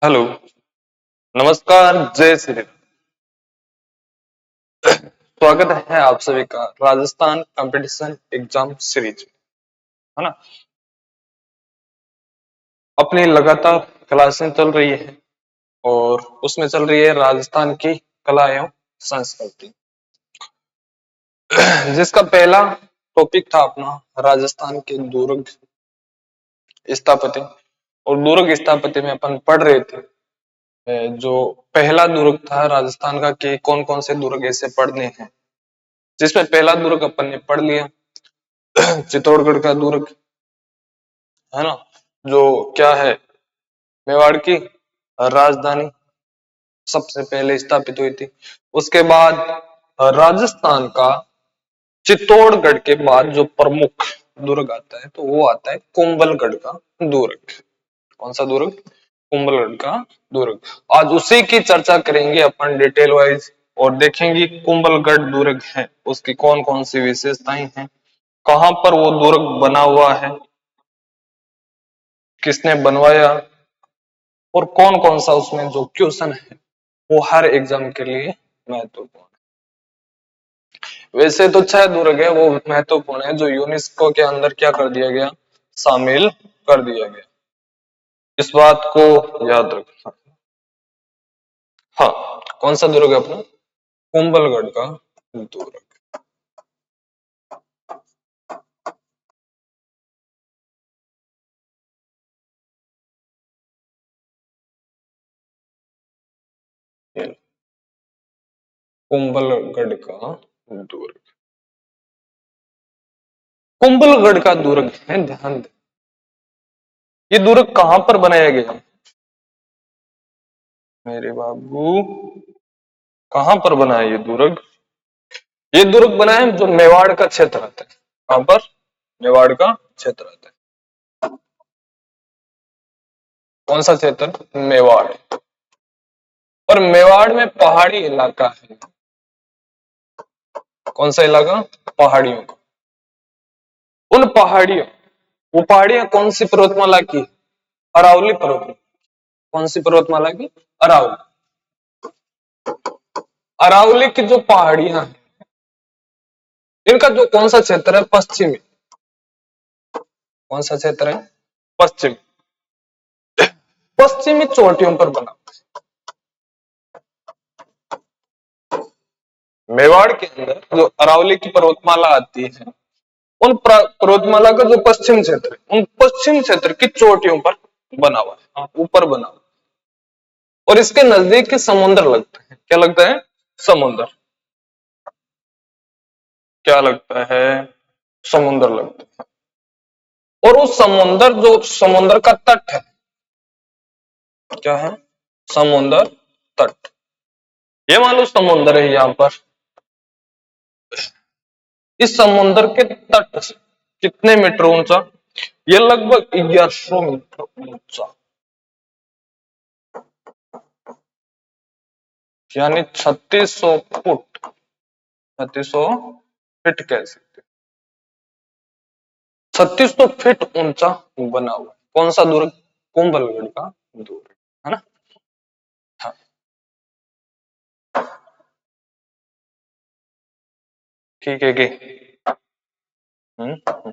Hello. नमस्कार। जय श्री राम। स्वागत है आप सभी का राजस्थान कंपटीशन एग्जाम सीरीज है ना। अपनी लगातार क्लासें चल रही है और उसमें चल रही है राजस्थान की कला एवं संस्कृति, जिसका पहला टॉपिक था अपना राजस्थान के दुर्ग स्थापत्य। और दुर्ग स्थापत्य में अपन पढ़ रहे थे जो पहला दुर्ग था राजस्थान का कि कौन कौन से दुर्ग ऐसे पढ़ने हैं, जिसमें पहला दुर्ग अपन ने पढ़ लिया चित्तौड़गढ़ का दुर्ग, है ना, जो क्या है मेवाड़ की राजधानी सबसे पहले स्थापित हुई थी। उसके बाद राजस्थान का चित्तौड़गढ़ के बाद जो प्रमुख दुर्ग आता है तो वो आता है कुंभलगढ़ का दुर्ग। कौन सा दुर्ग? कुंभलगढ़ का दुर्ग। आज उसी की चर्चा करेंगे अपन डिटेल वाइज और देखेंगे कुंभलगढ़ दुर्ग है उसकी कौन कौन सी विशेषताएं हैं, कहां पर वो दुर्ग बना हुआ है, किसने बनवाया और कौन कौन सा उसमें जो क्वेश्चन है वो हर एग्जाम के लिए महत्वपूर्ण है। वैसे तो 6 दुर्ग है वो महत्वपूर्ण है जो यूनेस्को के अंदर क्या कर दिया गया, शामिल कर दिया गया। इस बात को याद रखना। हाँ, कौन सा दुर्ग है अपना? कुंभलगढ़ का दुर्ग। कुंभलगढ़ का दुर्ग, कुंभलगढ़ का दुर्ग है, ध्यान दें। ये दुर्ग कहां पर बनाया गया मेरे बाबू? कहां पर बना है ये दुर्ग? ये दुर्ग बना है जो मेवाड़ का क्षेत्र आता है। कहां पर? मेवाड़ का क्षेत्र आता है। कौन सा क्षेत्र? मेवाड़। और मेवाड़ में पहाड़ी इलाका है। कौन सा इलाका? पहाड़ियों का। उन पहाड़ियों, वो पहाड़ियां कौन सी पर्वतमाला की? अरावली पर्वतमाला। कौन सी पर्वतमाला की? अरावली। अरावली की जो पहाड़ियां हैं इनका जो कौन सा क्षेत्र है? पश्चिमी। कौन सा क्षेत्र है? पश्चिमी। पश्चिमी चोटियों पर बना। मेवाड़ के अंदर जो अरावली की पर्वतमाला आती है उन पर्वतमाला का जो पश्चिम क्षेत्र है उन पश्चिम क्षेत्र की चोटियों पर बना हुआ है, ऊपर बना हुआ है। और इसके नजदीक के समुद्र लगता है। क्या लगता है? समुद्र। क्या लगता है? समुद्र लगता है। और वो समुद्र जो समुद्र का तट है क्या है? समुद्र तट। ये मान लो समुद्र है यहां पर। इस समुद्र के तट से कितने मीटर ऊंचा? ये लगभग 1100 मीटर ऊंचा, यानी 3600 फुट। 3600 फीट कह सकते, 3600 फीट ऊंचा बना हुआ। कौन सा दुर्ग? कुंभलगढ़ का दुर्ग, है ना। हाँ, ठीक है कि हम्म।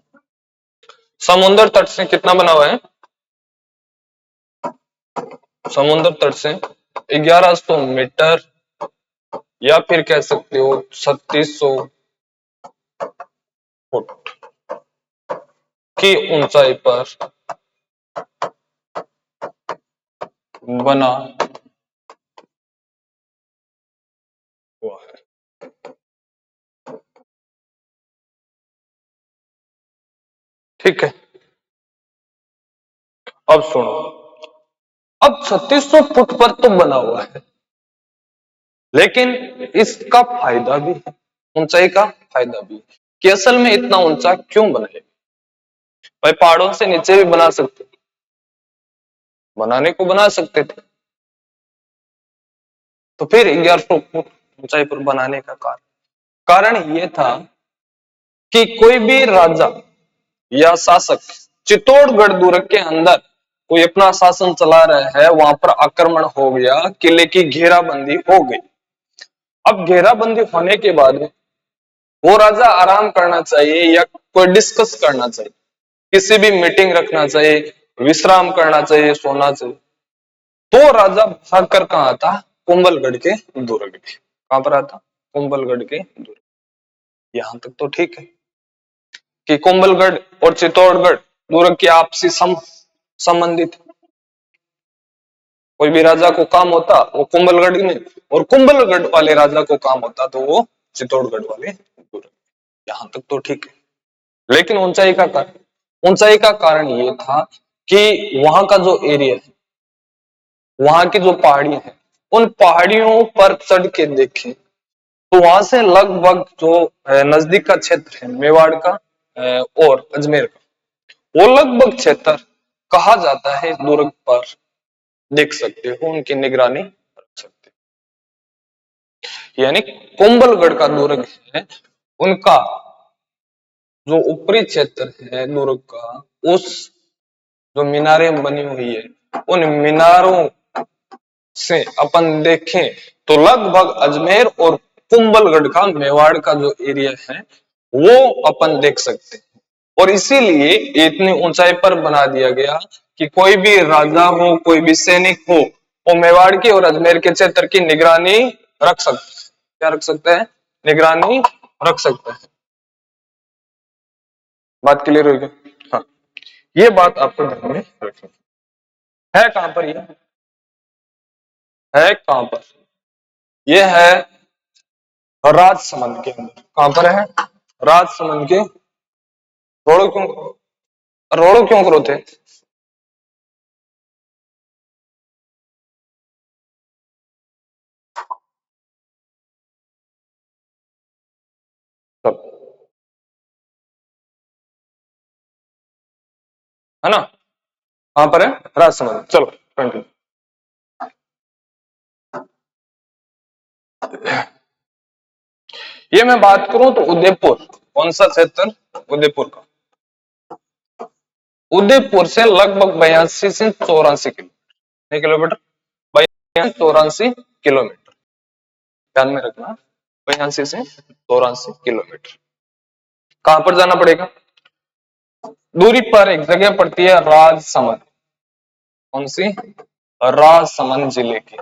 समुद्र तट से कितना बना हुआ है? समुद्र तट से 1100 मीटर, या फिर कह सकते हो 3600 फुट की ऊंचाई पर बना हुआ है। ठीक है, अब सुनो। अब 3600 फुट पर तो बना हुआ है, लेकिन इसका फायदा भी है, ऊंचाई का फायदा भी है कि असल में इतना ऊंचा क्यों बनाया? भाई पहाड़ों से नीचे भी बना सकते, बनाने को बना सकते थे, तो फिर 1100 फुट ऊंचाई पर बनाने का कारण यह था कि कोई भी राजा या शासक चित्तौड़गढ़ दुर्ग के अंदर कोई अपना शासन चला रहा है, वहां पर आक्रमण हो गया, किले की घेराबंदी हो गई। अब घेराबंदी होने के बाद वो राजा आराम करना चाहिए या कोई डिस्कस करना चाहिए, किसी भी मीटिंग रखना चाहिए, विश्राम करना चाहिए, सोना चाहिए। तो राजा भागकर कहाँ आता? कुंभलगढ़ के दुर्ग में। कहां पर आता? कुंभलगढ़ के दुर्ग। यहां तक तो ठीक है कि कुंभलगढ़ और चित्तौड़गढ़ दुर्ग के आपसी संबंधित। कोई भी राजा को काम होता वो कुंभलगढ़ में, और कुंभलगढ़ वाले राजा को काम होता तो वो चित्तौड़गढ़ वाले दुर्ग। यहां तक तो ठीक है। लेकिन ऊंचाई का कारण ये था कि वहां का जो एरिया है, वहां की जो पहाड़ियां हैं, उन पहाड़ियों पर चढ़ के देखें तो वहां से लगभग जो नजदीक का क्षेत्र है मेवाड़ का और अजमेर का, वो लगभग क्षेत्र कहा जाता है इस दुर्ग पर देख सकते हो, उनकी निगरानी रख सकते हो। यानी कुंभलगढ़ का दुर्ग है, उनका जो ऊपरी क्षेत्र है दुर्ग का, उस जो मीनारें बनी हुई है, उन मीनारों से अपन देखें तो लगभग अजमेर और कुंभलगढ़ का मेवाड़ का जो एरिया है वो अपन देख सकते हैं। और इसीलिए इतनी ऊंचाई पर बना दिया गया कि कोई भी राजा हो, कोई भी सैनिक हो, वो मेवाड़ की और अजमेर के क्षेत्र की निगरानी रख सकता है। क्या रख सकता है? निगरानी रख सकता है। बात क्लियर होगी? हाँ, ये बात आपको ध्यान में रखनी है। कहां पर ये है? कहां पर ये है? राजसमंद के अंदर। कहां पर है? राजसमंद के। रोड़ो क्यों करो थे? सब है ना? कहां पर है? राजसमंद। चलो कंटिन्यू। ये मैं बात करूं तो उदयपुर, कौन सा क्षेत्र? उदयपुर का। उदयपुर से लगभग 82 से 84 किलोमीटर। 82 से 84 किलोमीटर ध्यान में रखना। 82 से 84 किलोमीटर। कहां पर जाना पड़ेगा? दूरी पर एक जगह पड़ती है राजसमंद। कौन सी? राजसमंद जिले की।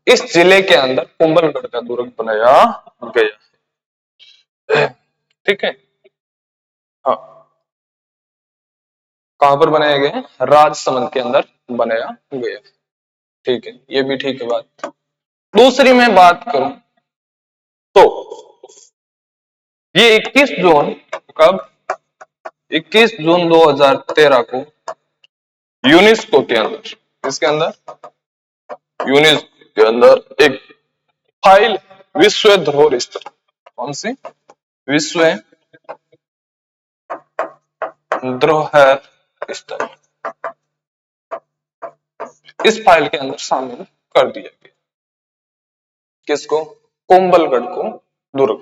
इस जिले के अंदर कुंभलगढ़ का दुर्ग बनाया गया। ठीक है। हाँ, कहां पर बनाया गया? राजसमंद के अंदर बनाया गया। ठीक है, ये भी ठीक है बात। दूसरी मैं बात करूं तो ये 21 जून, कब? 21 जून 2013 को यूनेस्को के अंदर, इसके अंदर यूनेस्को के अंदर एक फाइल विश्व धरोहर स्थल। कौन सी? विश्व धरोहर स्थल। इस फाइल के अंदर शामिल कर दिया गया। किसको? कुंभलगढ़ को दुर्ग।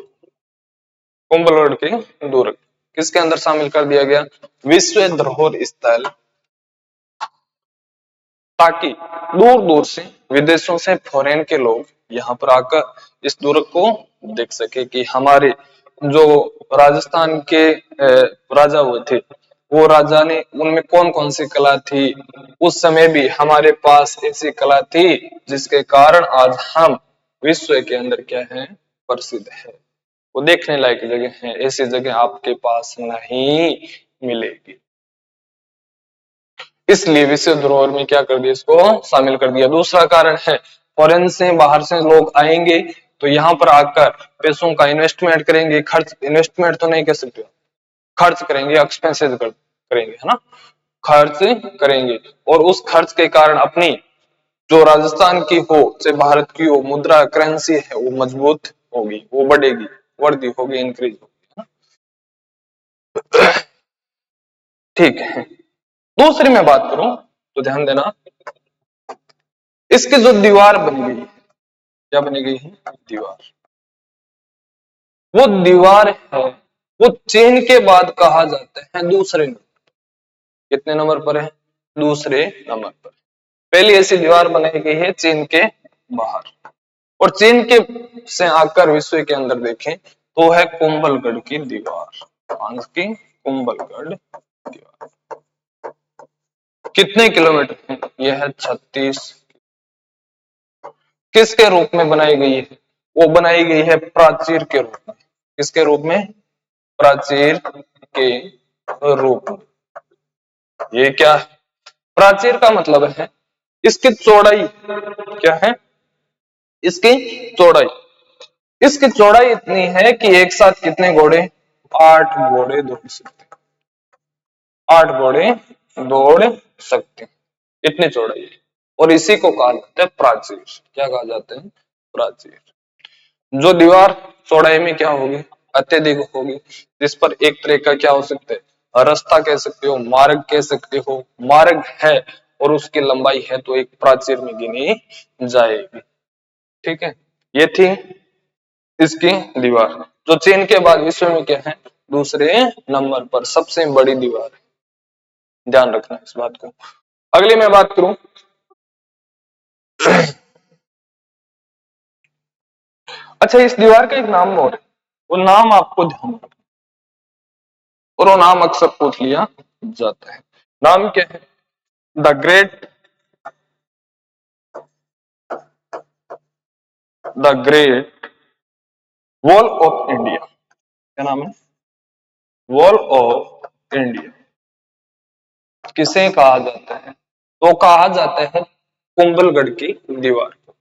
कुंभलगढ़ के दुर्ग किसके अंदर शामिल कर दिया गया? विश्व धरोहर स्थल। ताकि दूर दूर से, विदेशों से, फॉरेन के लोग यहाँ पर आकर इस दुर्ग को देख सके कि हमारे जो राजस्थान के राजा हुए थे, वो राजा ने, उनमें कौन कौन सी कला थी, उस समय भी हमारे पास ऐसी कला थी जिसके कारण आज हम विश्व के अंदर क्या है? प्रसिद्ध है। वो देखने लायक जगह है, ऐसी जगह आपके पास नहीं मिलेगी। इसलिए विश्व धरोहर में क्या कर दिया? इसको शामिल कर दिया। दूसरा कारण है, फॉरेन से, बाहर से लोग आएंगे तो यहाँ पर आकर पैसों का इन्वेस्टमेंट करेंगे। खर्च, इन्वेस्टमेंट तो नहीं कह सकते, खर्च करेंगे, एक्सपेंसेस करेंगे, है ना? खर्च करेंगे और उस खर्च के कारण अपनी जो राजस्थान की हो, चाहे भारत की हो, मुद्रा करेंसी है वो मजबूत होगी, वो बढ़ेगी, वृद्धि होगी, इंक्रीज होगी। ठीक है। दूसरी मैं बात करूं तो ध्यान देना, इसकी जो दीवार बन गई है, क्या बनी गई है? दीवार। वो दीवार है, वो चीन के बाद कहा जाता है दूसरे नंबर। कितने नंबर पर है? दूसरे नंबर पर। पहली ऐसी दीवार बनाई गई है चीन के बाहर, और चीन के से आकर विश्व के अंदर देखें तो है कुंभलगढ़ की दीवार। फ्रांस की कुंभलगढ़ दीवार कितने किलोमीटर है? यह है 36। किसके रूप में बनाई गई है? वो बनाई गई है प्राचीर के रूप में। किसके रूप में? प्राचीर के रूप में। ये क्या है? प्राचीर का मतलब है इसकी चौड़ाई क्या है? इसकी चौड़ाई, इसकी चौड़ाई इतनी है कि एक साथ कितने घोड़े? 8 घोड़े दौड़ सकते हैं। 8 घोड़े दौड़ सकते हैं, इतनी चौड़ाई है। और इसी को कहा जाता है प्राचीर। क्या कहा जाता है? प्राचीर। जो दीवार चौड़ाई में क्या होगी? अत्यधिक होगी, जिस पर एक तरह का क्या हो सकता है? रास्ता कह सकते हो, मार्ग कह सकते हो, मार्ग है और उसकी लंबाई है तो एक प्राचीर में गिनी जाएगी। ठीक है, ये थी इसकी दीवार, जो चीन के बाद विश्व में क्या है? दूसरे नंबर पर सबसे बड़ी दीवार है। ध्यान रखना इस बात को। अगली मैं बात करूं अच्छा, इस दीवार का एक नाम और है, वो नाम आपको ध्यान रखना, और वो नाम अक्सर पूछ लिया जाता है। नाम क्या है? The great, the great wall of India. क्या नाम है? Wall of India. किसे कहा जाता है? तो कहा जाता है कुंभलगढ़ की दीवार को,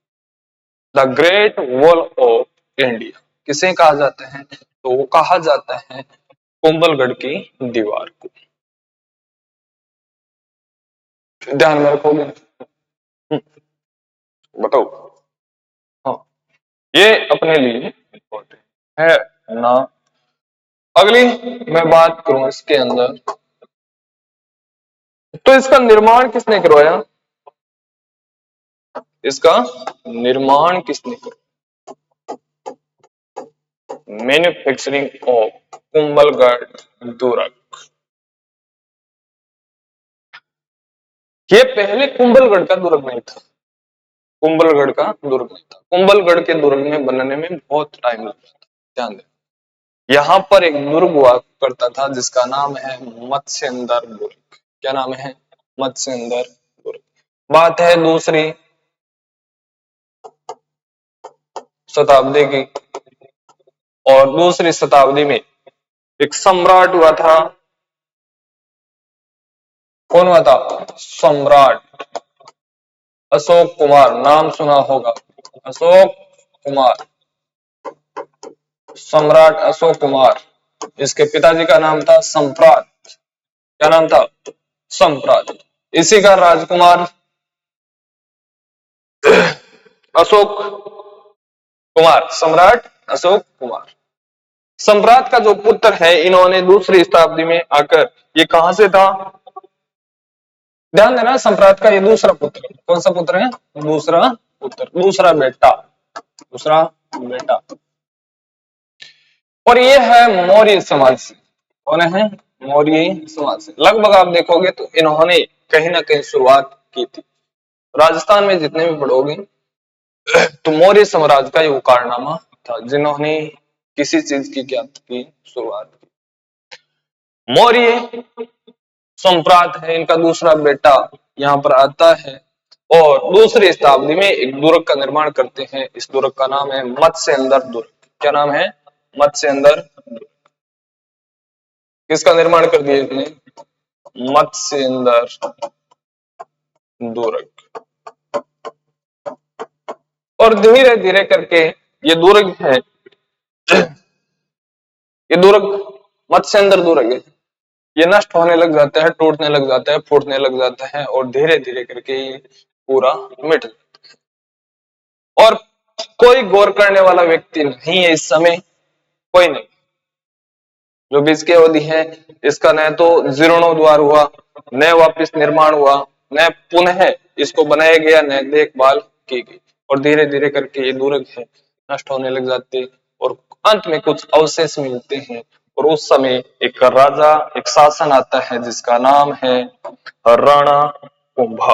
the great wall of India. किसे कहा जाता है? तो वो कहा जाता है कुंभलगढ़ की दीवार को। ध्यान में रखोगे? बताओ। हाँ, ये अपने लिए इम्पोर्टेंट है ना। अगली मैं बात करूं इसके अंदर, तो इसका निर्माण किसने करवाया? इसका निर्माण किसने करवाया? मैन्युफैक्चरिंग ऑफ कुंभलगढ़ दुर्ग। ये पहले कुंभलगढ़ का दुर्ग नहीं था। कुंभलगढ़ का दुर्ग नहीं था। कुंभलगढ़ के दुर्ग में बनने में बहुत टाइम लगता था। ध्यान दें, यहाँ पर एक दुर्ग हुआ करता था जिसका नाम है मत्स्येंद्र दुर्ग। क्या नाम है? मत्स्येंद्र दुर्ग। बात है दूसरी शताब्दी की, और दूसरी शताब्दी में एक सम्राट हुआ था। कौन हुआ था? सम्राट अशोक कुमार। नाम सुना होगा, अशोक कुमार। सम्राट अशोक कुमार। इसके पिताजी का नाम था सम्प्राट। क्या नाम था? सम्प्राट। इसी का राजकुमार अशोक कुमार, सम्राट अशोक कुमार। सम्राट का जो पुत्र है, इन्होंने दूसरी शताब्दी में आकर, ये कहां से था? ध्यान देना, सम्राट का ये दूसरा पुत्र। कौन सा पुत्र है? दूसरा पुत्र, दूसरा बेटा, दूसरा बेटा। और ये है मौर्य समाज से। कौन है? मौर्य समाज से। लगभग आप देखोगे तो इन्होंने कहीं ना कहीं शुरुआत की थी। राजस्थान में जितने भी पढ़ोगे तो मौर्य साम्राज्य का ये कारनामा था जिन्होंने किसी चीज की क्या की? शुरुआत की। मौर्य सम्राट है, इनका दूसरा बेटा यहाँ पर आता है, और दूसरी शताब्दी में एक दुर्ग का निर्माण करते हैं। इस दुर्ग का नाम है मत्स्येंद्र दुर्ग। क्या नाम है? मत्स्येंद्र दुर्ग। किसका निर्माण कर दिया इसने? मत्स्येंद्र दुर्ग। और धीरे धीरे करके ये दुर्ग है, ये दुर्ग मत्स्येंद्र दुर्ग है, ये नष्ट होने लग जाता है, टूटने लग जाता है, फूटने लग जाता है, और धीरे धीरे करके ये पूरा मिट जाता है। और कोई गौर करने वाला व्यक्ति नहीं है इस समय, कोई नहीं। जो बीच की अवधि है, इसका न तो जीर्णोद्धार हुआ, न वापिस निर्माण हुआ, न पुनः इसको बनाया गया, न देखभाल की गई, और धीरे धीरे करके ये दुर्ग है नष्ट होने लग जाते, और अंत में कुछ अवशेष मिलते हैं, और उस समय एक राजा, एक शासन आता है जिसका नाम है राणा कुंभा।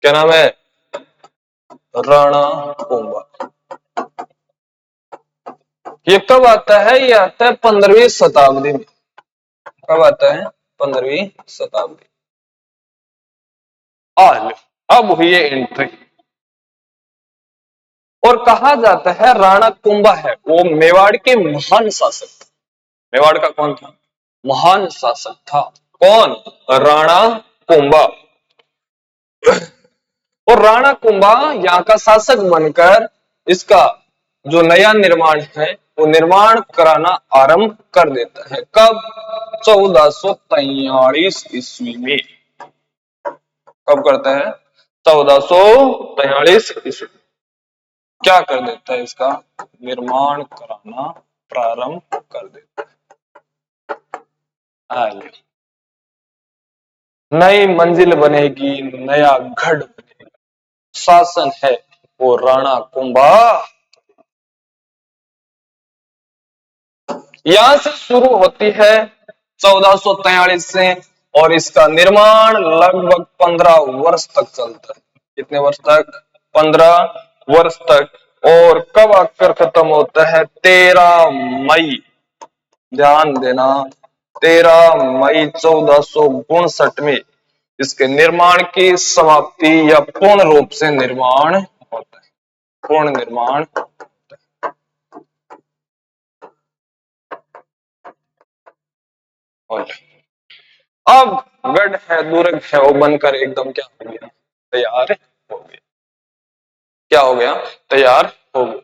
क्या नाम है? राणा कुंभा। ये कब आता है? ये आता है 15वीं शताब्दी में। कब आता है? 15वीं शताब्दी। अब हुई है एंट्री। और कहा जाता है राणा कुंभा है वो मेवाड़ के महान शासक थे। मेवाड़ का कौन था? महान शासक था। कौन? राणा कुंभा। और राणा कुंभा यहाँ का शासक बनकर इसका जो नया निर्माण है वो निर्माण कराना आरंभ कर देता है। कब? 1443 ईस्वी में। कब करता है? 1443 ईस्वी। क्या कर देता है? इसका निर्माण कराना प्रारंभ कर देता है। नई मंजिल बनेगी, नया गढ़ बनेगा। शासन है वो राणा कुंभा। यहां से शुरू होती है 1443 से, और इसका निर्माण लगभग 15 वर्ष तक चलता है। कितने वर्ष तक? 15 वर्ष तक। और कब आकर खत्म होता है? 13 मई, ध्यान देना, 13 मई 1462 में इसके निर्माण की समाप्ति या पूर्ण रूप से निर्माण होता है। पूर्ण निर्माण। अब गढ़ है, दुर्ग है, वो बनकर एकदम क्या हो गया? तैयार हो गया। क्या हो गया? तैयार हो गया।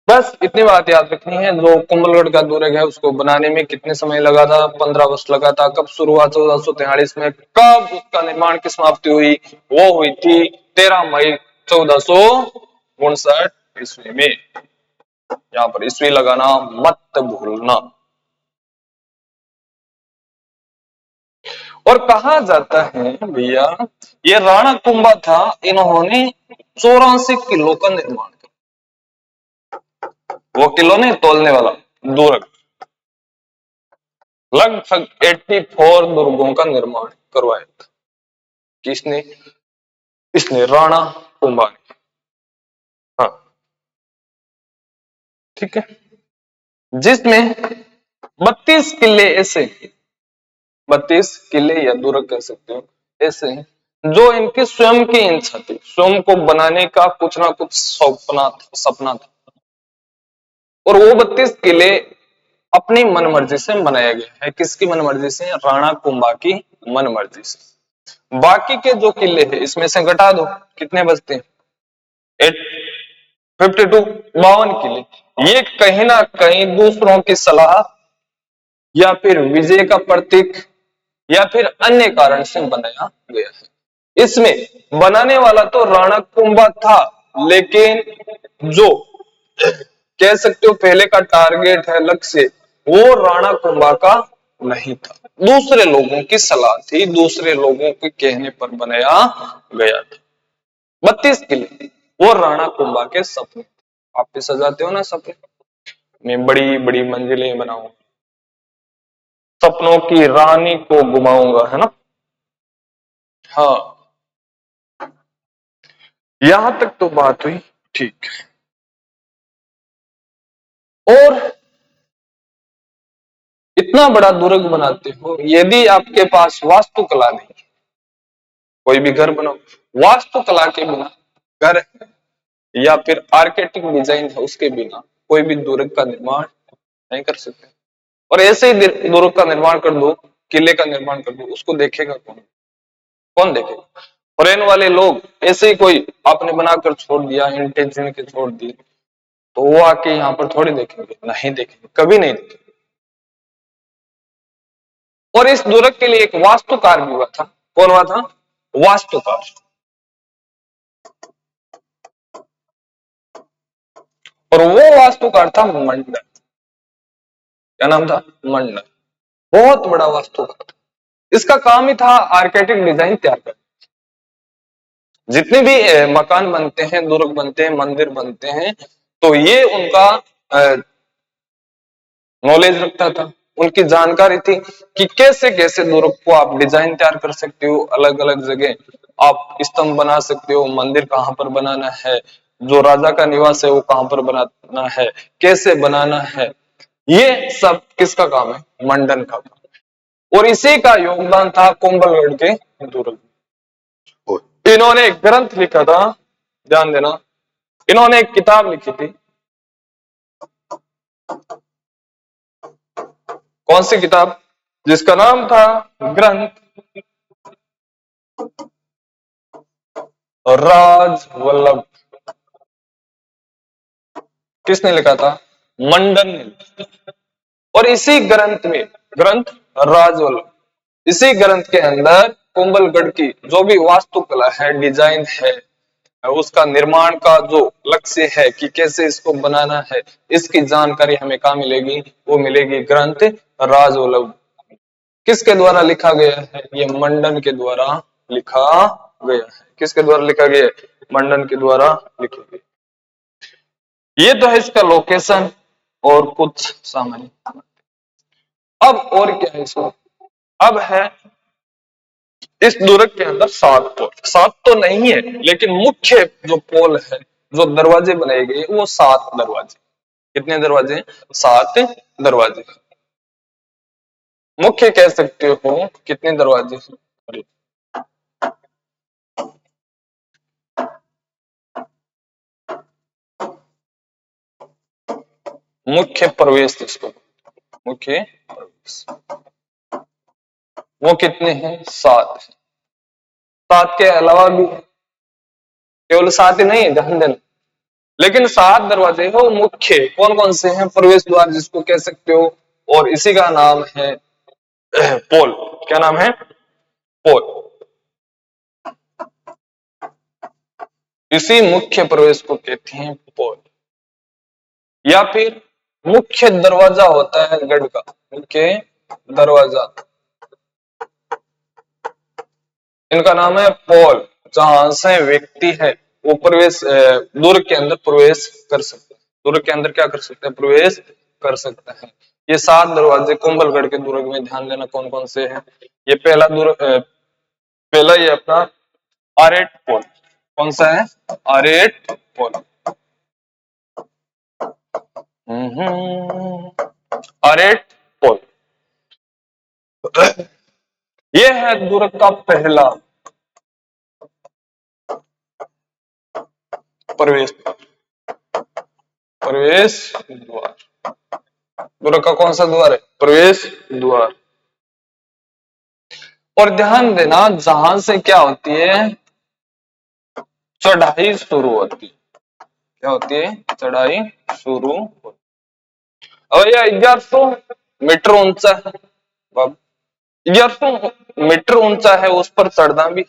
बस इतनी बात याद रखनी है। जो कुंभलगढ़ का दुर्ग है उसको बनाने में कितने समय लगा था? 15 वर्ष लगा था। कब शुरू हुआ? 1443 में। कब उसका निर्माण की समाप्ति हुई? वो हुई थी 13 मई 1462 ईस्वी में। यहाँ पर ईस्वी लगाना मत भूलना। और कहा जाता है भैया ये राणा कुंभा था, इन्होंने 84 किलो का निर्माण किया। वो किलो नहीं तोलने वाला, दुर्ग। लगभग 84 दुर्गों का निर्माण करवाया था। किसने? इसने, राणा कुंभा ने। हाँ, ठीक है। जिसमें 32 किले ऐसे, 32 किले या दुर्ग कह सकते हो ऐसे जो इनकी स्वयं की इच्छा थी, स्वयं को बनाने का कुछ ना कुछ सपना था। और वो 32 किले अपनी मनमर्जी से बनाया गया है। किसकी मनमर्जी से? राणा कुंभा की मनमर्जी से। बाकी के जो किले हैं इसमें से घटा दो, कितने बचते हैं? 52, 52 किले। ये कहीं ना कहीं दूसरों की सलाह या फिर विजय का प्रतीक या फिर अन्य कारण से बनाया गया है। इसमें बनाने वाला तो राणा कुंभा था, लेकिन जो कह सकते हो पहले का टारगेट है, लक्ष्य, वो राणा कुंभा का नहीं था। दूसरे लोगों की सलाह थी, दूसरे लोगों के कहने पर बनाया गया था। 32 किले वो राणा कुंभा के सपने। आप भी सजाते हो ना सपने, मैं बड़ी बड़ी मंजिलें बनाऊंगा, सपनों की रानी को घुमाऊंगा, है ना? हाँ, यहां तक तो बात हुई ठीक। और इतना बड़ा दुर्ग बनाते हो, यदि आपके पास वास्तुकला नहीं, कोई भी घर बनाओ, वास्तुकला के बिना घर या फिर आर्किटेक्ट डिजाइन है उसके बिना कोई भी दुर्ग का निर्माण नहीं कर सकते। और ऐसे ही दुर्ग का निर्माण कर दो, किले का निर्माण कर दो, उसको देखेगा कौन? कौन देखेगा? फॉरेन वाले लोग ऐसे ही कोई आपने बनाकर छोड़ दिया, इंटेंशन के छोड़ दिए, तो वो आके यहाँ पर थोड़ी देखेंगे? नहीं देखेंगे, कभी नहीं देखेंगे। और इस दुर्ग के लिए एक वास्तुकार भी हुआ था। कौन हुआ था? वास्तुकार। और वो वास्तुकार था मंडल। क्या नाम था? मंडल। बहुत बड़ा वास्तुकार था। इसका काम ही था आर्किटेक्ट डिजाइन तैयार करना। जितने भी मकान बनते हैं, दुर्ग बनते हैं, मंदिर बनते हैं, तो ये उनका नॉलेज रखता था, उनकी जानकारी थी कि कैसे कैसे दुर्ग को आप डिजाइन तैयार कर सकते हो, अलग अलग जगह आप स्तंभ बना सकते हो, मंदिर कहाँ पर बनाना है, जो राजा का निवास है वो कहाँ पर बनाना है, कैसे बनाना है, ये सब किसका काम है? मंडन का काम। और इसी का योगदान था कुंभलगढ़ के दुर्ग। इन्होंने एक ग्रंथ लिखा था, ध्यान देना, इन्होंने एक किताब लिखी थी। कौन सी किताब? जिसका नाम था ग्रंथ राजवल्लभ। किसने लिखा था? मंडन ने। और इसी ग्रंथ में, ग्रंथ राजवल्लभ, इसी ग्रंथ के अंदर कुंभलगढ़ की जो भी वास्तुकला है, डिजाइन है, उसका निर्माण का जो लक्ष्य है कि कैसे इसको बनाना है, इसकी जानकारी हमें कहाँ मिलेगी? वो मिलेगी ग्रंथ राजवल्लभ। किसके द्वारा लिखा गया है? ये मंडन के द्वारा लिखा गया है। किसके द्वारा लिखा गया है? मंडन के द्वारा लिखा गया। ये तो है इसका लोकेशन और कुछ सामान्य। अब और क्या है इसमें? अब है इस दुर्ग के अंदर 7 पोल। 7 तो नहीं है, लेकिन मुख्य जो पोल है, जो दरवाजे बनाए गए, वो 7 दरवाजे। कितने दरवाजे? 7 दरवाजे। मुख्य कह सकते हो कितने दरवाजे? मुख्य प्रवेश जिसको, मुख्य प्रवेश, वो कितने हैं? 7। 7 के अलावा भी केवल 7 ही नहीं है, ध्यान देना। लेकिन 7 दरवाजे हो मुख्य, कौन कौन से हैं? प्रवेश द्वार जिसको कह सकते हो, और इसी का नाम है पोल। क्या नाम है? पोल। इसी मुख्य प्रवेश को कहते हैं पोल, या फिर मुख्य दरवाजा होता है गढ़ का, मुख्य दरवाजा, इनका नाम है पोल। जहां से व्यक्ति है वो प्रवेश, दुर्ग के अंदर प्रवेश कर सकते हैं। दुर्ग के अंदर क्या कर सकते हैं? प्रवेश कर सकते हैं। ये 7 दरवाजे कुंभलगढ़ के दुर्ग में, ध्यान देना कौन कौन से हैं। ये पहला दुर्ग, पहला ये अपना आरेट पोल। कौन सा है? आरेट पोल। आरेट पोल। ये है दुर्ग का पहला प्रवेश द्वार। प्रवेश द्वार। दुर्ग का कौन सा द्वार है? प्रवेश द्वार। और ध्यान देना, जहां से क्या होती है? चढ़ाई शुरू होती है। क्या होती है? चढ़ाई शुरू होती है। और यह 1100 मीटर ऊंचा है। 1100 मीटर ऊंचा है, उस पर चढ़ना भी।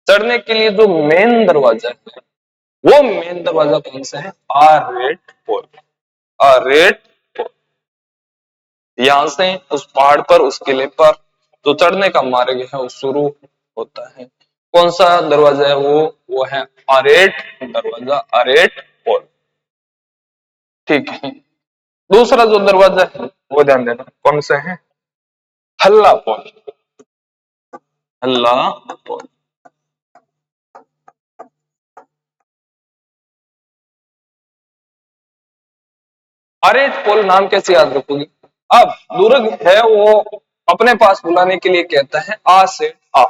चढ़ने के लिए जो मेन दरवाजा है, वो मेन दरवाजा कौन सा है? आरेट पोल। आरेट पोल। यहां से उस पहाड़ पर, उस किले पर जो चढ़ने का मार्ग है वो शुरू होता है। कौन सा दरवाजा है वो है आरेट दरवाजा, आरेट पोल। ठीक है। दूसरा जो दरवाजा है वो ध्यान देना कौन सा है? हल्ला पोल। हल्ला पोल। आरेट पोल नाम कैसे याद रखोगे? अब दुर्ग है वो अपने पास बुलाने के लिए कहता है आ सेठ आ,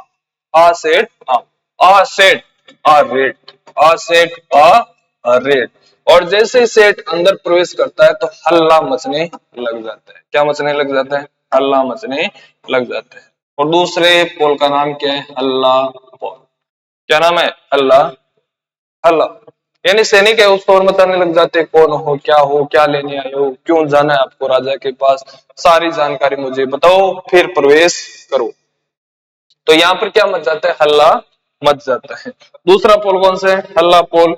आ सेठ आ, आ सेठ आ रेट, आ सेठ आ रेट। और जैसे ही सेठ अंदर प्रवेश करता है तो हल्ला मचने लग जाता है। क्या मचने लग जाता है? हल्ला मचने लग जाता है। और दूसरे पोल का नाम क्या है? हल्ला पोल। क्या नाम है? हल्ला। हल्ला यानी सैनिक है उसको और बताने लग जाते हैं, कौन हो, क्या लेने आए हो, क्यों जाना है आपको राजा के पास, सारी जानकारी मुझे बताओ, फिर प्रवेश करो। तो यहाँ पर क्या मच जाता है? हल्ला मच जाता है। दूसरा पोल कौन सा है? हल्ला पोल।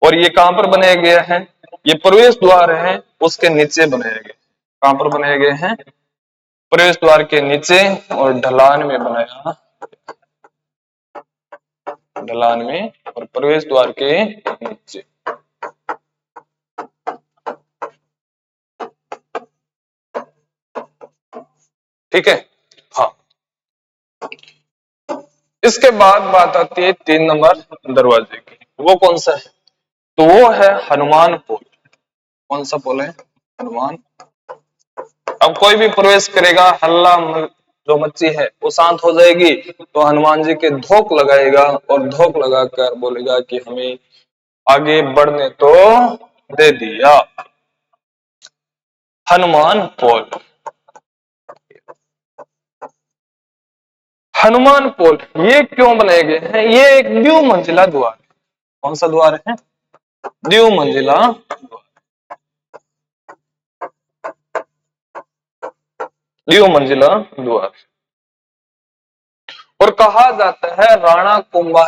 और ये कहां पर बनाया गया है? ये प्रवेश द्वार है उसके नीचे बनाया गया। कहां पर बनाए गए हैं? प्रवेश द्वार के नीचे और ढलान में बनाया, ढलान में और प्रवेश द्वार के नीचे। ठीक है। हाँ, इसके बाद बात आती है 3 नंबर दरवाजे की। वो कौन सा है? तो वो है हनुमान पोल। कौन सा पोल है? हनुमान। अब कोई भी प्रवेश करेगा, हल्ला जो मच्ची है वो शांत हो जाएगी, तो हनुमान जी के धोख लगाएगा और धोख लगाकर बोलेगा कि हमें आगे बढ़ने तो दे दिया। हनुमान पोल। हनुमान पोल ये क्यों बनाए गए हैं? ये एक द्विमंजिला द्वार है। कौन सा द्वार है? द्विमंजिला द्वार। द्विमंजिला द्वार। और कहा जाता है राणा कुंभा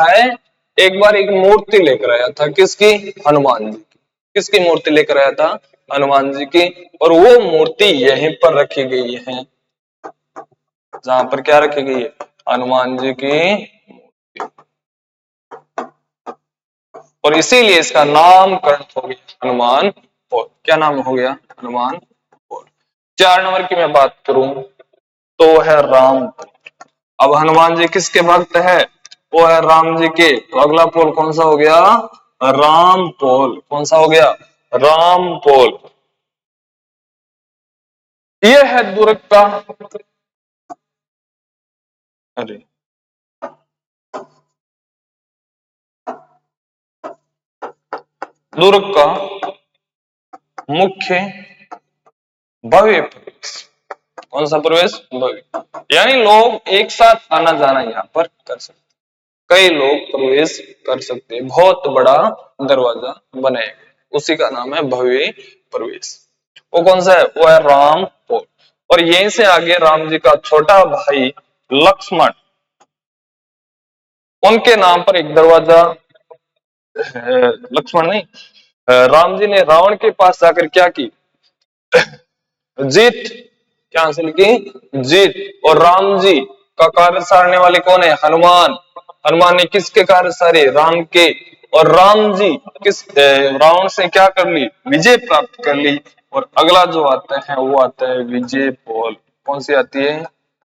एक बार एक मूर्ति लेकर आया था। किसकी? हनुमान जी की। किसकी मूर्ति लेकर आया था? हनुमान जी की। और वो मूर्ति यहीं पर रखी गई है, जहां पर क्या रखी गई है? हनुमान जी की। और इसीलिए इसका नामकरण हो गया हनुमान पोल। क्या नाम हो गया? हनुमान पोल। 4 नंबर की मैं बात करूं तो है राम पोल। अब हनुमान जी किसके भक्त है? वो है राम जी के। तो अगला पोल कौन सा हो गया? राम पोल। कौन सा हो गया? राम पोल। ये है दुर्ग का, अरे दुर्ग का मुख्य भव्य प्रवेश। कौन सा प्रवेश? भव्य। यानी लोग एक साथ आना जाना यहाँ पर कर सकते, कई लोग प्रवेश कर सकते हैं। बहुत बड़ा दरवाजा बनाया गया, उसी का नाम है भव्य प्रवेश। वो कौन सा है? वो है राम पोल। और यहीं से आगे राम जी का छोटा भाई लक्ष्मण, उनके नाम पर एक दरवाजा, लक्ष्मण नहीं, राम जी ने रावण के पास जाकर क्या की? जीत। क्या हासिल की? जीत। और राम जी का कार्य सारने वाले कौन है? हनुमान। हनुमान ने किसके कार्य सारे? राम के। और राम जी किस रावण से क्या कर ली? विजय प्राप्त कर ली। और अगला जो आता है वो आता है विजय पोल। कौन सी आती है?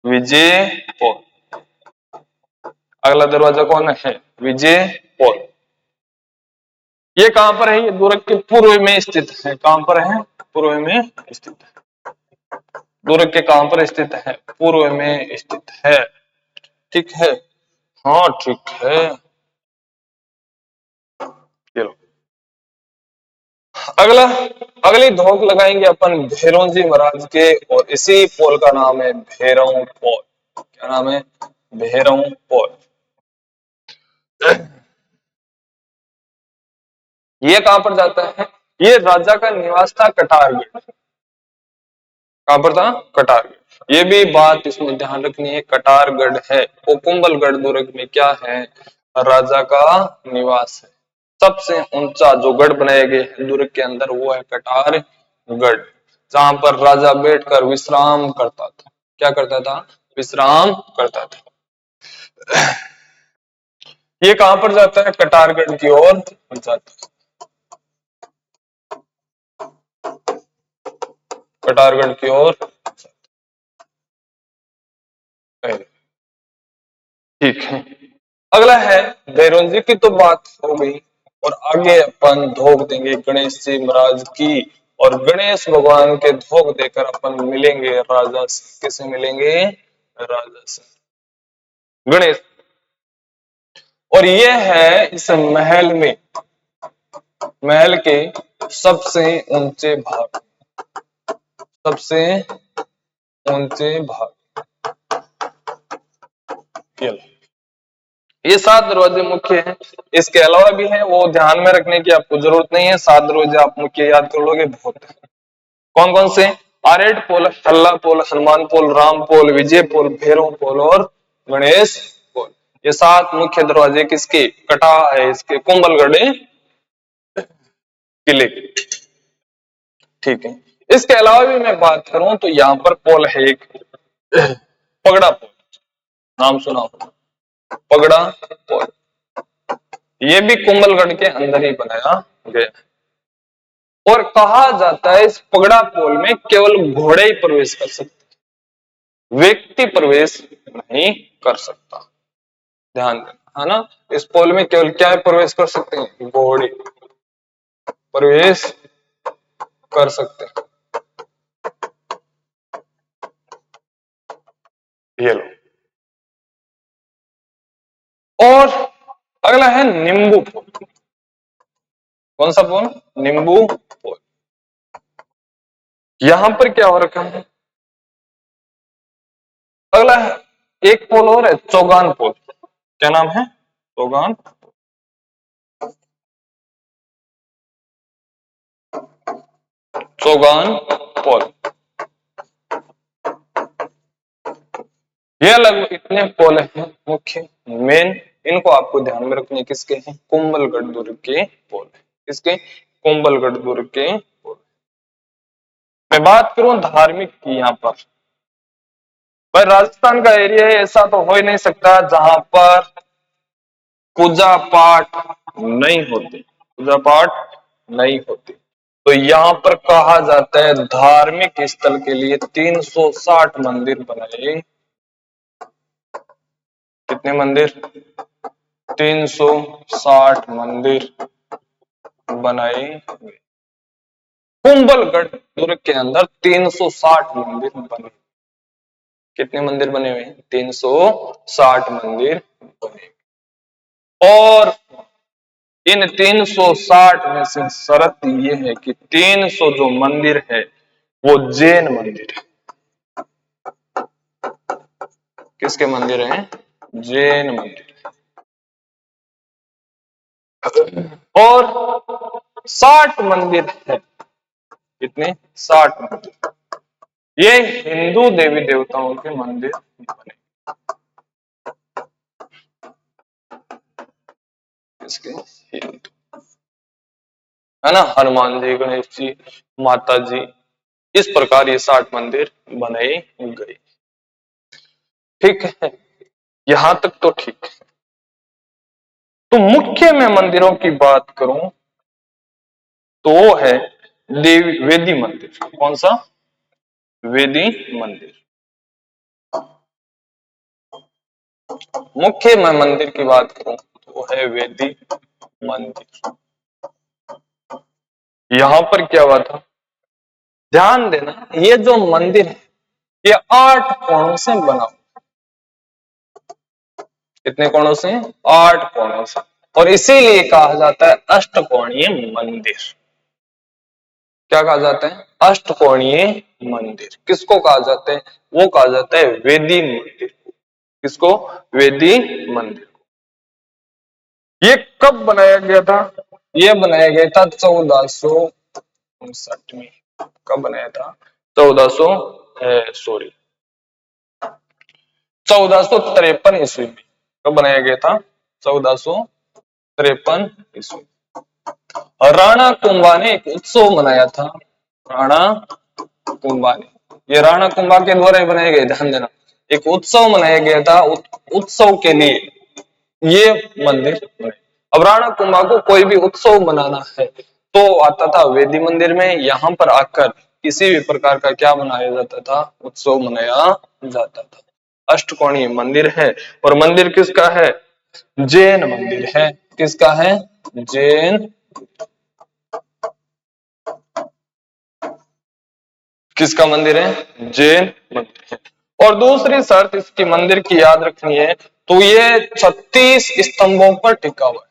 विजय पोल। अगला दरवाजा कौन है? विजय पोल। ये कहां पर है? ये दुर्ग के पूर्व में स्थित है। कहां पर है? पूर्व में स्थित है। दुर्ग के कहां पर स्थित है? पूर्व में स्थित है। ठीक है। हाँ ठीक है। चलो अगला, अगली धोख लगाएंगे अपन भैरव जी महाराज के। और इसी पोल का नाम है भैरव पोल। क्या नाम है? भैरव पोल। ये कहां पर जाता है? ये राजा का निवास था कटारगढ़। कहां पर था? कटारगढ़। ये भी बात इसमें ध्यान रखनी है, कटारगढ़ है वो कुंभलगढ़ दुर्ग में क्या है? राजा का निवास है। सबसे ऊंचा जो गढ़ बनाए गए हैं दुर्ग के अंदर वो है कटारगढ़, जहां पर राजा बैठकर विश्राम करता था। क्या करता था? विश्राम करता था। ये कहां पर जाता है? कटारगढ़ की ओर जाता है। कटारगढ़ की ओर। ठीक है। अगला है भैरव जी की तो बात हो गई। और आगे अपन धोख देंगे गणेश जी महाराज की। और गणेश भगवान के धोख देकर अपन मिलेंगे राजा से। किसे मिलेंगे? राजा से, गणेश। और ये है इस महल में, महल के सबसे ऊंचे भाग, सबसे ऊंचे भाग। ये 7 दरवाजे मुख्य हैं। इसके अलावा भी हैं, वो ध्यान में रखने की आपको जरूरत नहीं है। 7 दरवाजे आप मुख्य याद कर लोगे बहुत है। कौन कौन से? आरेड पोल, हल्ला पोल, हनुमान पोल, राम पोल, विजय पोल, भैरव पोल और गणेश पोल। ये 7 मुख्य दरवाजे किसके? कटा है इसके कुंभलगढ़ किले के। ठीक है। इसके अलावा भी मैं बात करूं तो यहाँ पर पोल है एक पगड़ा पोल। नाम सुना होगा, पगड़ा पोल। ये भी कुंभलगढ़ के अंदर ही बनाया गया। और कहा जाता है इस पगड़ा पोल में केवल घोड़े ही प्रवेश कर सकते, व्यक्ति प्रवेश नहीं कर सकता। ध्यान देना, है ना। इस पोल में केवल क्या प्रवेश कर सकते हैं? घोड़े प्रवेश कर सकते हैं। ये लो। और अगला है नींबू पोल। कौन सा पोल? नींबू पोल। यहां पर क्या हो रखा है? अगला है एक पोल और है, चौगान पोल। क्या नाम है? चौगान। चौगान पोल। ये लगभग इतने पोल हैं मुख्य मेन। इनको आपको ध्यान में रखने किसके हैं? कुंभलगढ़ दुर्ग के पोल है। किसके? कुंभलगढ़ दुर्ग के पोल। मैं बात करूं धार्मिक की, यहां पर भाई राजस्थान का एरिया है, ऐसा तो हो ही नहीं सकता जहां पर पूजा पाठ नहीं होते। पूजा पाठ नहीं होते। तो यहाँ पर कहा जाता है धार्मिक स्थल के लिए 360 मंदिर बनाए। कितने मंदिर? 360 मंदिर बनाए गए। कुंभलगढ़ दुर्ग के अंदर 360 मंदिर बने। कितने मंदिर बने हुए हैं? 360 मंदिर बने। और इन 360 में से शर्त ये है कि 300 जो मंदिर है वो जैन मंदिर है। किसके मंदिर हैं? जैन मंदिर। और 60 मंदिर है। कितने? 60 मंदिर। ये हिंदू देवी देवताओं के मंदिर बने। किसके? हिंदू, है ना। हनुमान जी, गणेश जी, माता जी, इस प्रकार ये 60 मंदिर बनाए गए। ठीक है, यहां तक तो ठीक है। तो मुख्य में मंदिरों की बात करूं तो वो है देवी वेदी मंदिर। कौन सा? वेदी मंदिर। मुख्य में मंदिर की बात करूं तो वो है वेदी मंदिर। यहां पर क्या हुआ था? ध्यान देना, ये जो मंदिर है ये 8 कोणों से बना। कितने कोणों से? 8 कोणों से। और इसीलिए कहा जाता है अष्टकोणीय मंदिर। क्या कहा जाता है? अष्टकोणीय मंदिर। किसको कहा जाता है? वो कहा जाता है वेदी मंदिर। किसको? वेदी मंदिर। ये कब बनाया गया था? ये बनाया गया था 1459 में। कब बनाया था? 1453 ईस्वी में। कब बनाया गया था? 1453 ईस्वी। राणा कुंभा ने एक उत्सव मनाया था। राणा कुंभा ने, ये राणा कुंभा के द्वारा ही बनाए गए। ध्यान देना, एक उत्सव मनाया गया था। उत्सव के लिए ये मंदिर बने। अब राणा कुंभा को कोई भी उत्सव मनाना है तो आता था वेदी मंदिर में। यहाँ पर आकर किसी भी प्रकार का क्या मनाया जाता था? उत्सव मनाया जाता था। अष्टकोणीय मंदिर है। और मंदिर किसका है? जैन मंदिर है। किसका है? जैन। किसका मंदिर है? जैन मंदिर है। और दूसरी शर्त इसकी मंदिर की याद रखनी है तो ये 36 स्तंभों पर टिका हुआ है।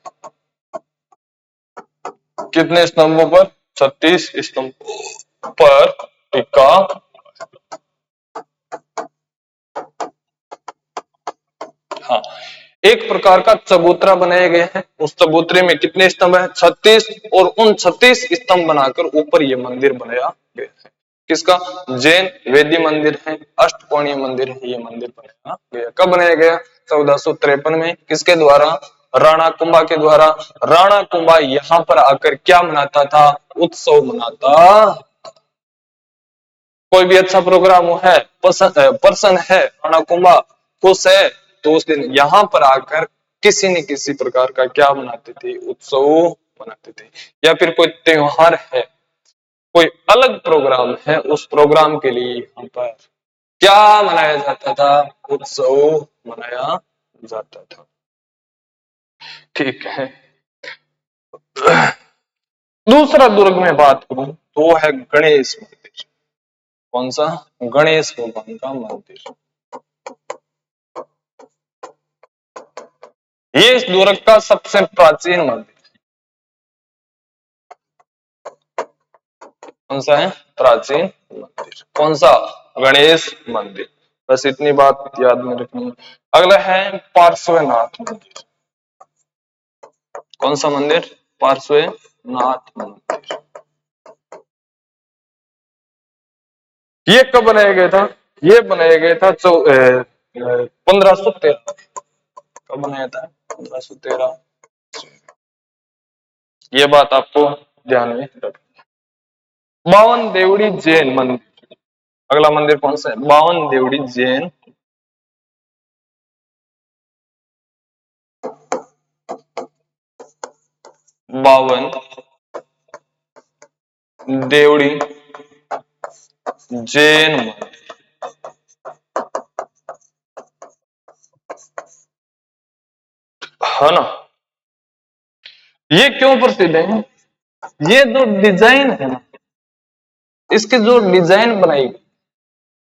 कितने स्तंभों पर? 36 स्तंभों पर टिका। हाँ, एक प्रकार का चबूतरा बनाया गया है। उस चबूतरे में कितने स्तंभ है? 36। और उन 36 स्तंभ बनाकर ऊपर ये मंदिर बनाया गया है। किसका? जैन वेदी मंदिर है, अष्टकोणीय मंदिर है। ये मंदिर बनाया गया। कब बनाया गया? 1453 में। किसके द्वारा? राणा कुंभा के द्वारा। राणा कुंभा यहाँ पर आकर क्या मनाता था? उत्सव मनाता। कोई भी अच्छा प्रोग्राम है, पर्सन है, राणा कुंभा खुश है, तो उस दिन यहाँ पर आकर किसी न किसी प्रकार का क्या मनाते थे? उत्सव मनाते थे। या फिर कोई त्योहार है, कोई अलग प्रोग्राम है, उस प्रोग्राम के लिए यहाँ पर क्या मनाया जाता था? उत्सव मनाया जाता था। ठीक है। दूसरा दुर्ग में बात करूं तो है गणेश मंदिर। कौन सा? गणेश भगवान का मंदिर। ये इस दुर्ग का सबसे प्राचीन मंदिर। कौन सा है प्राचीन मंदिर? कौन सा? गणेश मंदिर। बस इतनी बात याद में रखनी है। अगला है पार्श्वनाथ मंदिर। कौन सा मंदिर? पार्श्वनाथ मंदिर। ये कब बनाया गया था? ये बनाया गया था 1513। कब बनाया था? 1513। ये बात आपको ध्यान में रखनी। बावन देवड़ी जैन मंदिर। अगला मंदिर कौन सा है? बावन देवड़ी जैन। 52 देवड़ी जैन मंदिर। है ना? ये क्यों प्रसिद्ध है? ये जो डिजाइन है ना, इसकी जो डिजाइन बनाई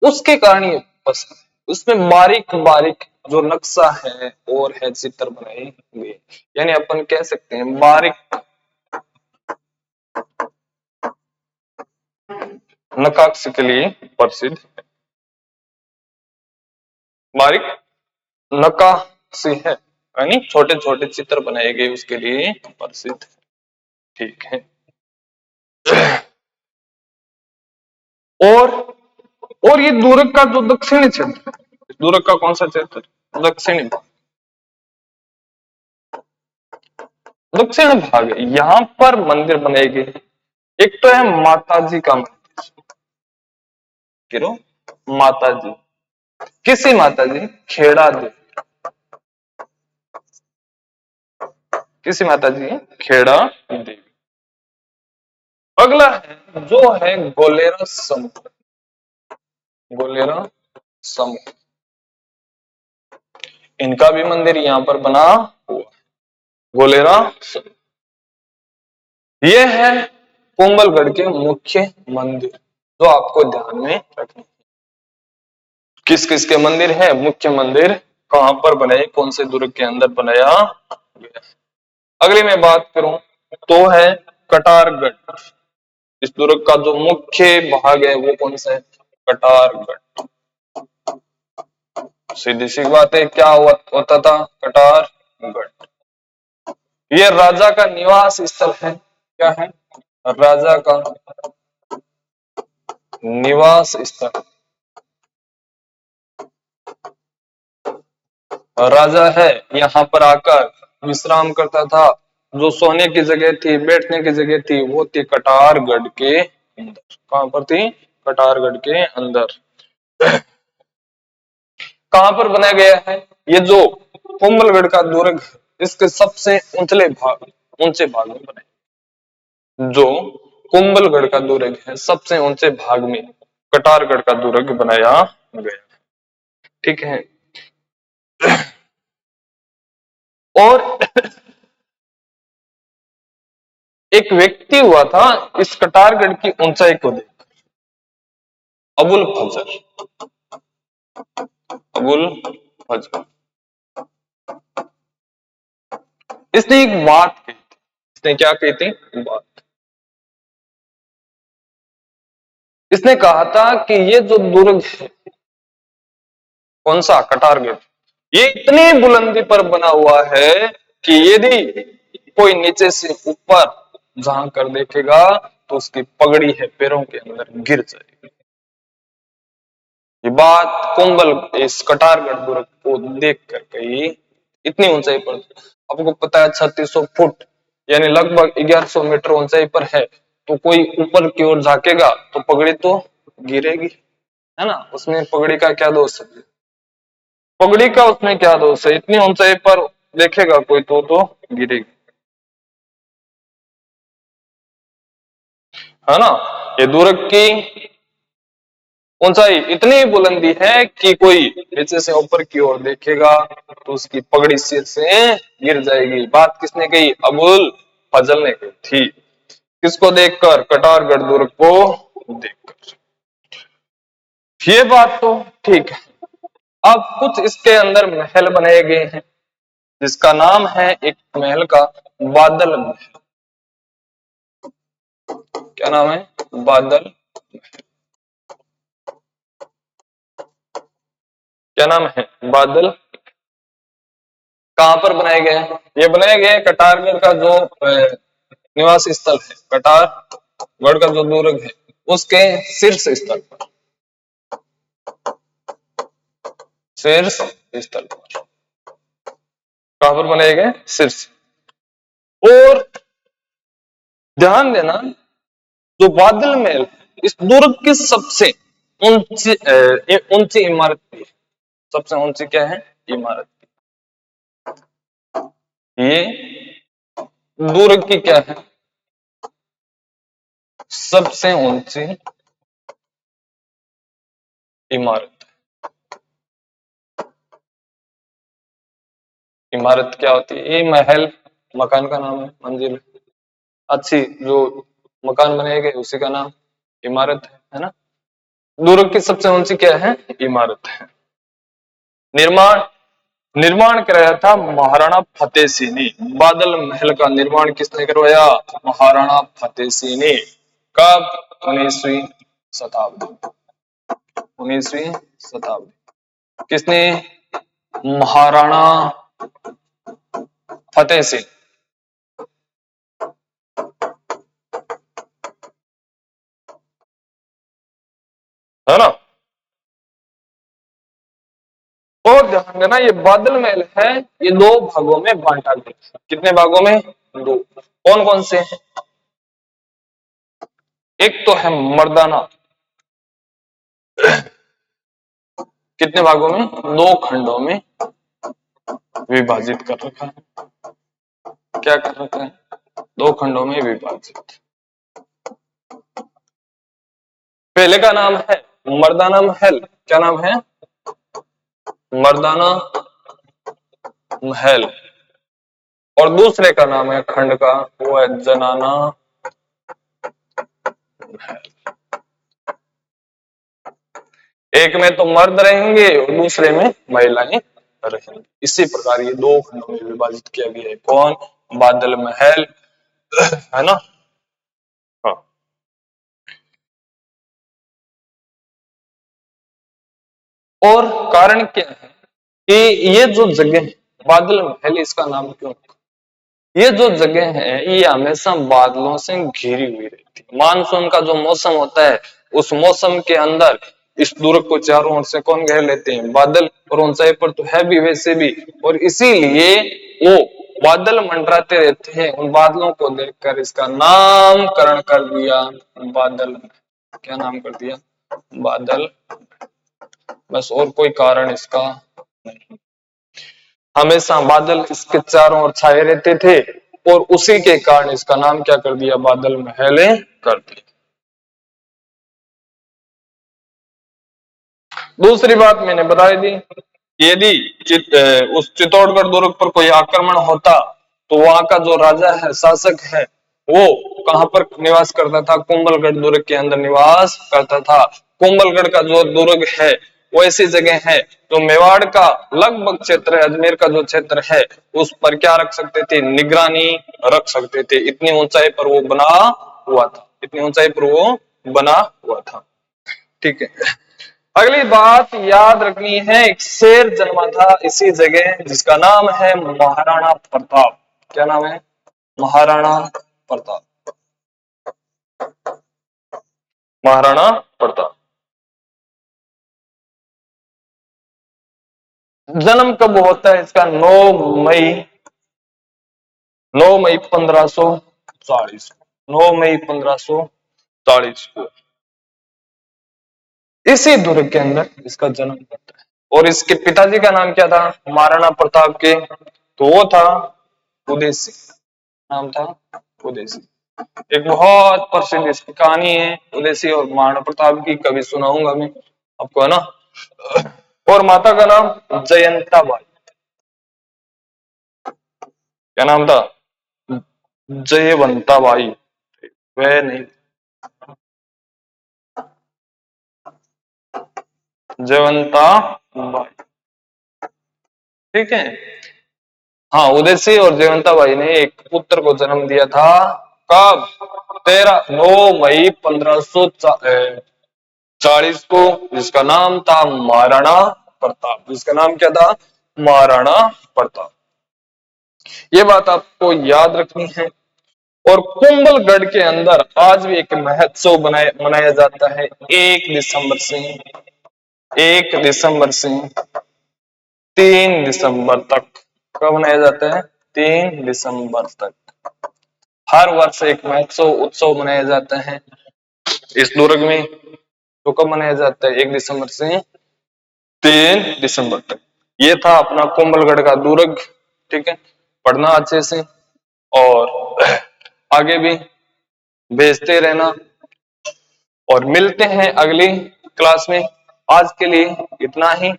उसके कारण ये पसंद है। उसमें बारीक बारीक जो नक्शा है और है चित्र बनाए हुए, यानी अपन कह सकते हैं बारीक नकाशी के लिए प्रसिद्ध। बारीक नक्काशी है, यानी छोटे छोटे चित्र बनाए गए उसके लिए प्रसिद्ध। ठीक है। और और ये दूरक का जो दक्षिणी क्षेत्र, दूरक का कौन सा क्षेत्र? दक्षिणी भाग। दक्षिण भाग है, यहाँ पर मंदिर बनाए गए। एक तो है माता जी का मंदिर। किरो माता जी। किसी माता जी? खेड़ा देवी। किसी माता जी? खेड़ा देवी। अगला है जो है गोलेरा समुद्र। गोलेरा समुद्र, इनका भी मंदिर यहाँ पर बना हुआ। गोलेरा समुद्र। ये है कोंबलगढ़ के मुख्य मंदिर जो आपको ध्यान में रखना। किस किस के मंदिर है? मुख्य मंदिर कहां पर बनाए, कौन से दुर्ग के अंदर बनाया गया। अगली मैं बात करूं तो है कटारगढ़। इस दुर्ग का जो मुख्य भाग है वो कौन सा है? कटारगढ़। सीधी सी बात है, क्या होता था कटारगढ़? ये राजा का निवास स्थल है। क्या है? राजा का निवास स्थल। राजा है यहाँ पर आकर विश्राम करता था। जो सोने की जगह थी, बैठने की जगह थी, वो थी कटारगढ़ के अंदर। कहां पर थी? कटारगढ़ के अंदर। कहां पर बनाया गया है? ये जो कुंभलगढ़ का दुर्ग, इसके सबसे ऊंचे भाग में बनाया। जो कुंभलगढ़ का दुर्ग है, सबसे ऊंचे भाग में कटारगढ़ का दुर्ग बनाया गया। ठीक है। और एक व्यक्ति हुआ था इस कटारगढ़ की ऊंचाई को देख, अबुल फजर। अबुल फजर, इसने एक बात कही थी। इसने क्या कही थी? बात। इसने कहा था कि ये जो दुर्ग है, कौन सा? कटारगढ़, ये इतनी बुलंदी पर बना हुआ है कि यदि कोई नीचे से ऊपर झांक कर देखेगा तो उसकी पगड़ी है पैरों के अंदर गिर जाएगी। ये बात कुंभल इस कटारगढ़ दुर्ग को देख कर कही। इतनी ऊंचाई पर, आपको पता है 3600 फुट यानी लगभग 1100 मीटर ऊंचाई पर है, तो कोई ऊपर की ओर झांकेगा तो पगड़ी तो गिरेगी, है ना? उसमें पगड़ी का क्या दोष है? पगड़ी का उसमें क्या दोष है? इतनी ऊंचाई पर देखेगा कोई तो गिरेगी, है ना? ये दुर्ग की ऊंचाई इतनी बुलंदी है कि कोई नीचे से ऊपर की ओर देखेगा तो उसकी पगड़ी सिर से गिर जाएगी। बात किसने कही? अबुल फजल ने कही थी। किसको देखकर? कटारगढ़ दुर्ग को देखकर। ये बात तो ठीक है। अब कुछ इसके अंदर महल बनाए गए हैं जिसका नाम है, एक महल का बादल महल। क्या नाम है? बादल। क्या नाम है? बादल। कहां पर बनाए गए हैं? ये बनाए गए कटारगढ़ का जो निवास स्थल है, कटारगढ़ का जो दुर्ग है उसके शीर्ष स्थल पर, शीर्ष स्थल पर। कहां पर बनाए गए? शीर्ष। और ध्यान देना, जो बादल महल है इस दुर्ग की सबसे ऊंची ऊंची इमारत भी है। सबसे ऊंची क्या है? इमारत। ये दुर्ग की क्या है? सबसे ऊंची इमारत। इमारत क्या होती है? ये महल मकान का नाम है, मंजिल। अच्छी जो मकान बनाए गए उसी का नाम इमारत है ना। दुर्ग की सबसे ऊंची क्या है? इमारत है। निर्माण निर्माण कराया था महाराणा फतेह सिंह ने। बादल महल का निर्माण किसने करवाया? महाराणा फतेह सिंह ने। कब? 19वीं शताब्दी। 19वीं शताब्दी। किसने? महाराणा फतेह सिंह, है ना। और ध्यान देना, ये बादल महल है, ये दो भागों में बांटा गया। कितने भागों में? दो। कौन कौन से हैं? एक तो है मर्दाना। कितने भागों में? दो खंडों में विभाजित कर रखा है। क्या कर रखा है? दो खंडों में विभाजित। पहले का नाम है मर्दाना महल। क्या नाम है? मर्दाना महल। और दूसरे का नाम है खंड का, वो है जनाना महल। एक में तो मर्द रहेंगे और दूसरे में महिलाएं रहेंगी। इसी प्रकार ये दो खंडों में विभाजित किया गया है। कौन? बादल महल, है ना। हाँ। और कारण क्या है कि ये जो जगह है बादल महल, इसका नाम क्यों? ये जो जगह है ये हमेशा बादलों से घिरी हुई रहती है। मानसून का जो मौसम होता है उस मौसम के अंदर इस दुर्ग को चारों ओर से कौन घेर लेते हैं? बादल। और ऊंचाई पर तो है भी वैसे भी, और इसीलिए वो बादल मंडराते रहते हैं। उन बादलों को देखकर इसका नामकरण कर दिया बादल। क्या नाम कर दिया? बादल। बस, और कोई कारण इसका नहीं। हमेशा बादल इसके चारों ओर छाए रहते थे और उसी के कारण इसका नाम क्या कर दिया? बादल महल कर दिया। दूसरी बात मैंने बता दी, यदि उस चित्तौड़गढ़ दुर्ग पर कोई आक्रमण होता तो वहां का जो राजा है, शासक है, वो कहां पर निवास करता था? कुंभलगढ़ दुर्ग के अंदर निवास करता था। कुंभलगढ़ का जो दुर्ग है वो ऐसी जगह है जो मेवाड़ का लगभग क्षेत्र है, अजमेर का जो क्षेत्र है उस पर क्या रख सकते थे? निगरानी रख सकते थे। इतनी ऊंचाई पर वो बना हुआ था। इतनी ऊंचाई पर वो बना हुआ था। ठीक है। अगली बात याद रखनी है, एक शेर जन्मा था इसी जगह जिसका नाम है महाराणा प्रताप। क्या नाम है? महाराणा प्रताप। महाराणा प्रताप। जन्म कब होता है इसका? 9 मई 1540। 9 मई 1540 को इसी दुर्ग के अंदर इसका जन्म होता है। और इसके पिताजी का नाम क्या था महाराणा प्रताप के? तो वो था उदय सिंह। नाम था उदय सिंह। एक बहुत प्रसिद्ध इसकी कहानी है उदय सिंह और महाराणा प्रताप की, कभी सुनाऊंगा मैं। आपको, है ना। और माता का नाम जयंता बाई। क्या नाम था? जयवंता बाई। वह नहीं, जयवंता बाई। ठीक है। हाँ, उदय सिंह और जयवंता बाई ने एक पुत्र को जन्म दिया था। कब? 9 मई 1540 को, जिसका नाम था महाराणा प्रताप। जिसका नाम क्या था? महाराणा प्रताप। ये बात आपको याद रखनी है। और कुंभलगढ़ के अंदर आज भी एक महोत्सव मनाया जाता है 1 दिसंबर से, 3 दिसंबर तक। कब मनाया जाता है? 3 दिसंबर तक। हर वर्ष एक महोत्सव उत्सव मनाया जाता है इस दुर्ग में। तो कब मनाया जाता है? 1 दिसंबर से 3 दिसंबर तक। ये था अपना कुंभलगढ़ का दुर्ग। ठीक है, पढ़ना अच्छे से और आगे भी भेजते रहना। और मिलते हैं अगली क्लास में। आज के लिए इतना ही।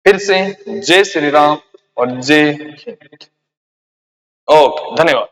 फिर से जय श्री राम और जय हिंद। ओके, धन्यवाद।